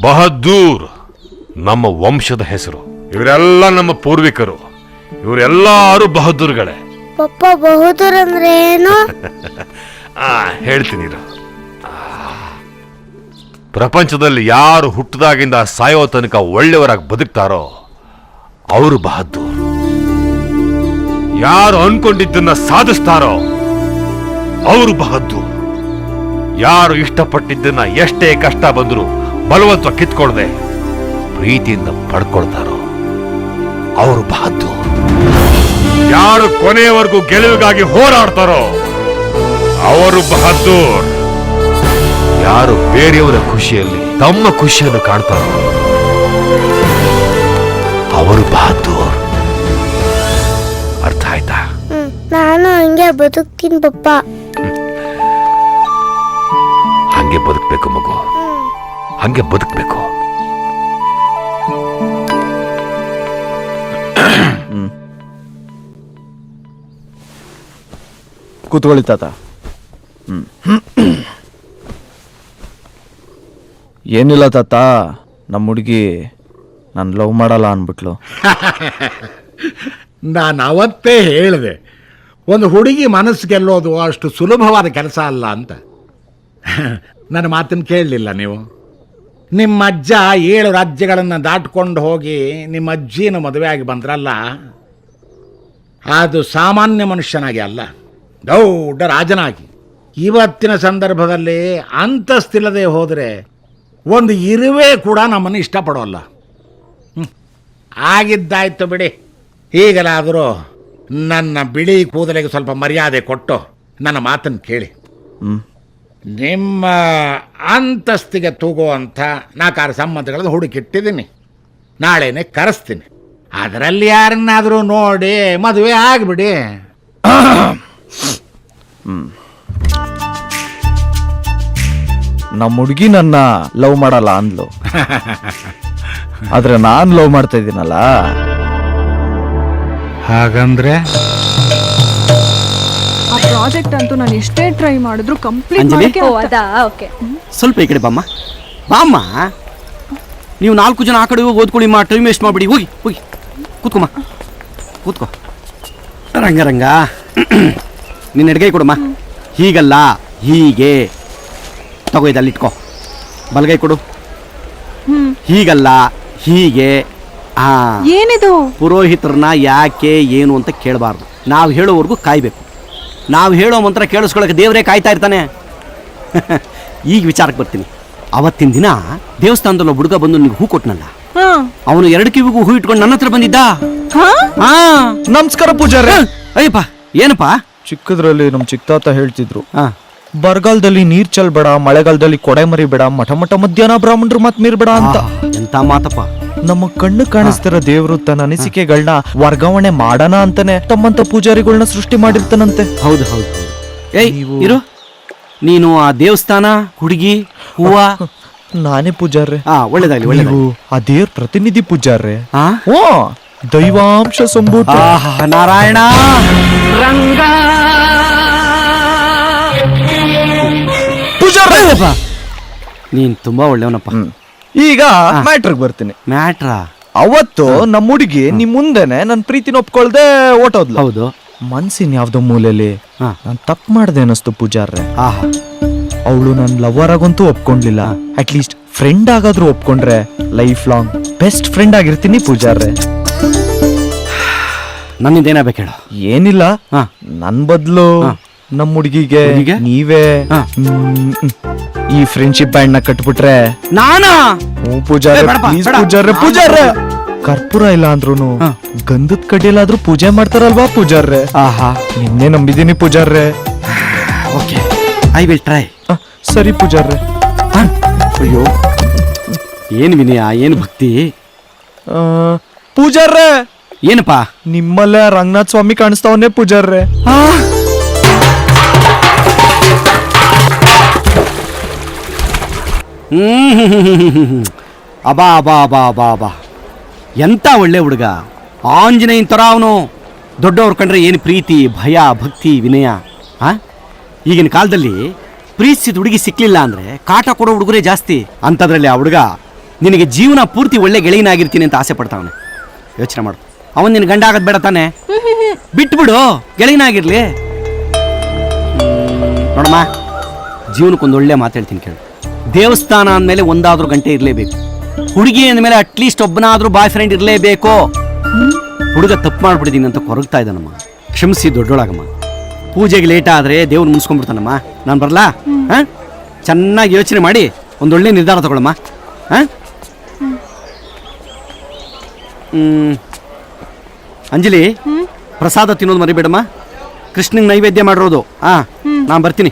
ಬಹದ್ದೂರ್ ನಮ್ಮ ವಂಶದ ಹೆಸರು. ಇವರೆಲ್ಲ ನಮ್ಮ ಪೂರ್ವಿಕರು. ಇವರೆಲ್ಲರೂ ಬಹದ್ದೂರ್ಗಳೇ. ಪಪ್ಪ ಬಹದ್ದೂರ್ ಅಂದ್ರೆ ಏನು? ಹೇಳ್ತೀನಿ. ಪ್ರಪಂಚದಲ್ಲಿ ಯಾರು ಹುಟ್ಟದಾಗಿಂದ ಸಾಯೋ ತನಕ ಒಳ್ಳೆಯವರಾಗಿ ಬದುಕ್ತಾರೋ ಅವರು ಬಹದ್ದೂರ್. ಯಾರು ಅನ್ಕೊಂಡಿದ್ದನ್ನ ಸಾಧಿಸ್ತಾರೋ ಅವರು ಬಹದ್ದೂರ್. ಯಾರು ಇಷ್ಟಪಟ್ಟಿದ್ದನ್ನ ಎಷ್ಟೇ ಕಷ್ಟ ಬಂದ್ರು ಬಲವಂತ ಕಿತ್ಕೊಳ್ದೆ ಪ್ರೀತಿಯಿಂದ ಪಡ್ಕೊಳ್ತಾರೋ ಅವರು ಬಹದ್ದೂರ್. ಯಾರು ಕೊನೆಯವರೆಗೂ ಗೆಲುವಿಗಾಗಿ ಹೋರಾಡ್ತಾರೋ ಅವರು ಬಹದ್ದೂರ್. ಯಾರು ಬೇರೆಯವರ ಖುಷಿಯಲ್ಲಿ ತಮ್ಮ ಖುಷಿಯನ್ನು ಕಾಣ್ತಾರೋ ಅವರು ಬಹದ್ದೂರ್. ಅರ್ಥ ಆಯ್ತಾ? ನಾನು ಹಂಗೆ ಬದುಕ್ತೀನಿ ಪಪ್ಪ. ಹಂಗೆ ಬದುಕ್ಬೇಕು ಮಗು, ಹಂಗೆ ಬದುಕ್ಬೇಕು. ಕೂತ್ಕೊಳ್ಳಿ ತಾತ. ಏನಿಲ್ಲ ತಾತ, ನಮ್ಮ ಹುಡುಗಿ ನಾನು ಲವ್ ಮಾಡಲ್ಲ ಅಂದ್ಬಿಟ್ಲು. ನಾನು ಅವತ್ತೇ ಹೇಳಿದೆ, ಒಂದು ಹುಡುಗಿ ಮನಸ್ಸು ಗೆಲ್ಲೋದು ಅಷ್ಟು ಸುಲಭವಾದ ಕೆಲಸ ಅಲ್ಲ ಅಂತ. ನನ್ನ ಮಾತನ್ನು ಕೇಳಲಿಲ್ಲ ನೀವು. ನಿಮ್ಮ ಅಜ್ಜ 7 ರಾಜ್ಯಗಳನ್ನು ದಾಟ್ಕೊಂಡು ಹೋಗಿ ನಿಮ್ಮ ಅಜ್ಜಿನ ಮದುವೆ ಆಗಿ ಬಂದ್ರಲ್ಲ, ಅದು ಸಾಮಾನ್ಯ ಮನುಷ್ಯನಾಗಿ ಅಲ್ಲ, ದೊಡ್ಡ ರಾಜನಾಗಿ. ಇವತ್ತಿನ ಸಂದರ್ಭದಲ್ಲಿ ಅಂತಸ್ತಿಲ್ಲದೆ ಹೋದರೆ ಒಂದು ಇರುವೆ ಕೂಡ ನಮ್ಮನ್ನು ಇಷ್ಟಪಡೋಲ್ಲ. ಆಗಿದ್ದಾಯ್ತು ಬಿಡಿ. ಈಗಲಾದರೂ ನನ್ನ ಬಿಳಿ ಕೂದಲಿಗೆ ಸ್ವಲ್ಪ ಮರ್ಯಾದೆ ಕೊಟ್ಟು ನನ್ನ ಮಾತನ್ನು ಕೇಳಿ. ನಿಮ್ಮ ಅಂತಸ್ತಿಗೆ ತೂಗುವಂಥ 4 ಸಂಬಂಧಗಳನ್ನು ಹುಡುಕಿಟ್ಟಿದ್ದೀನಿ. ನಾಳೆನೇ ಕರೆಸ್ತೀನಿ. ಅದರಲ್ಲಿ ಯಾರನ್ನಾದರೂ ನೋಡಿ ಮದುವೆ ಆಗಿಬಿಡಿ. ನಮ್ಮ ಹುಡುಗಿ ನನ್ನ ಲವ್ ಮಾಡಲ್ಲ ಅಂದ್ಲು. ಆದ್ರೆ ನಾನು ಲವ್ ಮಾಡ್ತಾ ಇದ್ದೀನಲ್ಲ. ಹಾಗಂದ್ರೆ ಆ ಪ್ರಾಜೆಕ್ಟ್ ಅಂತೂ ನಾನು ಎಷ್ಟೇ ಟ್ರೈ ಮಾಡಿದ್ರು ಕಂಪ್ಲೀಟ್ ಮಾಡಕ್ಕೆ ಓಕೆ. ಸ್ವಲ್ಪ ಈ ಕಡೆ ಬಾಮ್ಮ. ಬಾಮ್ಮ, ನೀವು 4 ಜನ ಆ ಕಡೆ ಹೋಗಿ ಓದ್ಕೊಳ್ಳಿ. ಟೈಮ್ ವೇಸ್ಟ್ ಮಾಡಿಬಿಡಿ. ಹೋಗಿ ಹೋಗಿ ಕೂತ್ಕೊಮ್ಮ, ಕೂತ್ಕೋ. ರಂಗ ನಿನ್ನ ಎಡಗೈ ಕೊಡಮ್ಮ. ಹೀಗಲ್ಲ, ಹೀಗೆ ತಗೋ. ಇದಲ್ಲಿ ಇಟ್ಕೋ. ಬಲಗೈ ಕೊಡು. ಹೀಗಲ್ಲ, ಹೀಗೆ. ಏನಿದು? ಪುರೋಹಿತರನ್ನ ಯಾಕೆ ಏನು ಅಂತ ಕೇಳಬಾರ್ದು. ನಾವು ಹೇಳೋವರೆಗೂ ಕಾಯ್ಬೇಕು. ನಾವು ಹೇಳೋ ಮಂತ್ರ ಕೇಳಿಸ್ಕೊಳಕ್ಕೆ ದೇವರೇ ಕಾಯ್ತಾ ಇರ್ತಾನೆ. ಈಗ ವಿಚಾರಕ್ಕೆ ಬರ್ತೀನಿ. ಅವತ್ತಿನ ದಿನ ದೇವಸ್ಥಾನದಲ್ಲಿ ಒಬ್ಬ ಹುಡುಗ ಬಂದು ನಿಮ್ಗೆ ಹೂ ಕೊಟ್ಟನಲ್ಲ, ಅವನು 2 ಕಿವಿಗೂ ಹೂ ಇಟ್ಕೊಂಡು ನನ್ನ ಹತ್ರ ಬಂದಿದ್ದ. ನಮಸ್ಕಾರ ಪೂಜಾರ. ಅಯ್ಯಪ್ಪ, ಏನಪ್ಪಾ? ಚಿಕ್ಕದ್ರಲ್ಲಿ ನಮ್ ಚಿಕ್ಕತಾತ ಹೇಳ್ತಿದ್ರು, ಬರಗಾಲದಲ್ಲಿ ನೀರ್ ಚೆಲ್ಬೇಡ, ಮಳೆಗಾಲದಲ್ಲಿ ಕೊಡೆ ಮರಿಬೇಡ, ಮಠ ಮಧ್ಯಾಹ್ನ ಬ್ರಾಹ್ಮಣರು ಮತ್ ಮೀರ್ಬೇಡ ಅಂತ. ಎಂತ ಮಾತಪ್ಪ. ನಮ್ಮ ಕಣ್ಣು ಕಾಣಿಸ್ತಿರೋ ದೇವ್ರು ತನ್ನ ಅನಿಸಿಕೆಗಳನ್ನ ವರ್ಗಾವಣೆ ಮಾಡೋಣ ಅಂತಾನೆ ತಮ್ಮಂತ ಪೂಜಾರಿಗಳನ್ನ ಸೃಷ್ಟಿ ಮಾಡಿರ್ತಾನಂತೆ. ಹೌದು ಹೌದು. ಏಯ್ ಇರು, ನೀನು ಆ ದೇವಸ್ಥಾನ, ಹುಡುಗಿ, ಹೂವ. ನಾನೇ ಪೂಜಾರ್ರೆ. ಒಳ್ಳೇದಾಗ್ಲಿ ಒಳ್ಳೇದು. ಆ ದೇವ್ರ ಪ್ರತಿನಿಧಿ ಪೂಜಾರ್ರೆ. ಓ ದೈವಾಂಶ ಸಂಭೂತ. ನಾರಾಯಣ ರಂಗ ಪೂಜಾರಪ್ಪ, ನೀನ್ ತುಂಬಾ ಒಳ್ಳೆಯವನಪ್ಪ. ಈಗ ಮ್ಯಾಟ್ರಿಗೆ ಬರ್ತೀನಿ. ಮ್ಯಾಟ್ರಾ? ಅವತ್ತು ನಮ್ಮ ಹುಡುಗಿ ನಿಮ್ ಮುಂದೆನೆ ನನ್ ಪ್ರೀತಿನ ಒಪ್ಕೊಳ್ದೆ ಓಟೋದ್ಲು. ಹೌದು. ಮನ್ಸಿನ ಯಾವ್ದೋ ಮೂಲೆಯಲ್ಲಿ ನಾನ್ ತಪ್ಪು ಮಾಡ್ದೆ ಅನ್ನಿಸ್ತು ಪೂಜಾರ್ರೆ. ಅವಳು ನನ್ ಲವರ್ ಆಗಂತೂ ಒಪ್ಕೊಂಡ್ಲಿಲ್ಲ. ಅಟ್ಲೀಸ್ಟ್ ಫ್ರೆಂಡ್ ಆಗಾದ್ರೂ ಒಪ್ಕೊಂಡ್ರೆ ಲೈಫ್ ಲಾಂಗ್ ಬೆಸ್ಟ್ ಫ್ರೆಂಡ್ ಆಗಿರ್ತೀನಿ ಪೂಜಾರ್ರೆ. ನನ್ನಿಂದ ಏನಾಗಬೇಕು ಹೇಳು? ಏನಿಲ್ಲ, ನನ್ ಬದ್ಲು ನಮ್ ಹುಡುಗಿಗೆ ನೀವೇ ಈ ಫ್ರೆಂಡ್ಶಿಪ್ ಬ್ಯಾಂಡ್ ನ ಕಟ್ಬಿಟ್ರೆ. ನಾನಾ? ಪೂಜಾರ್ರೆ ಕರ್ಪೂರ ಇಲ್ಲ ಅಂದ್ರೂನು ಗಂಧದ ಕಡ್ಡಿಯಲ್ಲಾದ್ರೂ ಪೂಜೆ ಮಾಡ್ತಾರಲ್ವಾ ಪೂಜಾರ್ರೆ? ನಿನ್ನೆ ನಂಬಿದೀನಿ ಪೂಜಾರ್ರೆ. Okay, I will try. ಸರಿ ಪೂಜಾರ್ರೆ. ಅಯ್ಯೋ, ಏನ್ ವಿನಯ, ಏನ್ ಭಕ್ತಿ. ಪೂಜಾರ್ರೆ. ಏನಪ್ಪಾ? ನಿಮ್ಮಲ್ಲೇ ರಂಗನಾಥ್ ಸ್ವಾಮಿ ಕಾಣಿಸ್ತಾವನ್ನೇ ಪೂಜಾರ್ರೆ. ಅಬಾ ಅಬಾ ಅಬಾ ಅಬಾ ಅಬಾ, ಎಂತ ಒಳ್ಳೆ ಹುಡುಗ. ಆಂಜನೇಯನ್ ಥರ ಅವನು. ದೊಡ್ಡವ್ರು ಕಂಡ್ರೆ ಏನು ಪ್ರೀತಿ, ಭಯ, ಭಕ್ತಿ, ವಿನಯ. ಈಗಿನ ಕಾಲದಲ್ಲಿ ಪ್ರೀತಿಸಿದ ಹುಡುಗಿ ಸಿಕ್ಲಿಲ್ಲ ಅಂದ್ರೆ ಕಾಟ ಕೊಡೋ ಹುಡುಗರೇ ಜಾಸ್ತಿ. ಅಂಥದ್ರಲ್ಲಿ ಆ ಹುಡುಗ ನಿನಗೆ ಜೀವನ ಪೂರ್ತಿ ಒಳ್ಳೆ ಗೆಳೆಯನಾಗಿರ್ತೀನಿ ಅಂತ ಆಸೆ ಪಡ್ತಾವನೆ. ಯೋಚನೆ ಮಾಡು, ಅವನು ನಿನ್ನ ಗಂಡ ಆಗೋದು ಬೇಡ ತಾನೆ? ಬಿಟ್ಬಿಡು, ಗೆಳೆಯನಾಗಿರ್ಲಿ. ನೋಡಮ್ಮ, ಜೀವನಕ್ಕೊಂದು ಒಳ್ಳೆ ಮಾತು ಹೇಳ್ತೀನಿ ಕೇಳು. ದೇವಸ್ಥಾನ ಅಂದಮೇಲೆ ಒಂದಾದ್ರೂ ಗಂಟೆ ಇರಲೇಬೇಕು. ಹುಡುಗಿ ಅಂದಮೇಲೆ ಅಟ್ಲೀಸ್ಟ್ ಒಬ್ಬನಾದ್ರೂ ಬಾಯ್ ಫ್ರೆಂಡ್ ಇರಲೇಬೇಕು. ಹುಡುಗ ತಪ್ಪು ಮಾಡ್ಬಿಟ್ಟಿದ್ದೀನಿ ಅಂತ ಕೊರಗ್ತಾ ಇದ್ದಾನಮ್ಮ. ಕ್ಷಮಿಸಿ, ದೊಡ್ಡೋಳಾಗಮ್ಮ. ಪೂಜೆಗೆ ಲೇಟ್ ಆದರೆ ದೇವ್ರು ಮುನ್ಸ್ಕೊಂಡ್ಬಿಡ್ತಾನಮ್ಮ. ನಾನು ಬರಲಾ? ಹಾಂ, ಚೆನ್ನಾಗಿ ಯೋಚನೆ ಮಾಡಿ ಒಂದೊಳ್ಳೆ ನಿರ್ಧಾರ ತಗೊಳಮ್ಮ. ಹಾಂ, ಅಂಜಲಿ, ಪ್ರಸಾದ ತಿನ್ನೋದು ಮರಿಬೇಡಮ್ಮ. ಕೃಷ್ಣಂಗೆ ನೈವೇದ್ಯ ಮಾಡಿರೋದು. ಹಾಂ, ನಾನು ಬರ್ತೀನಿ.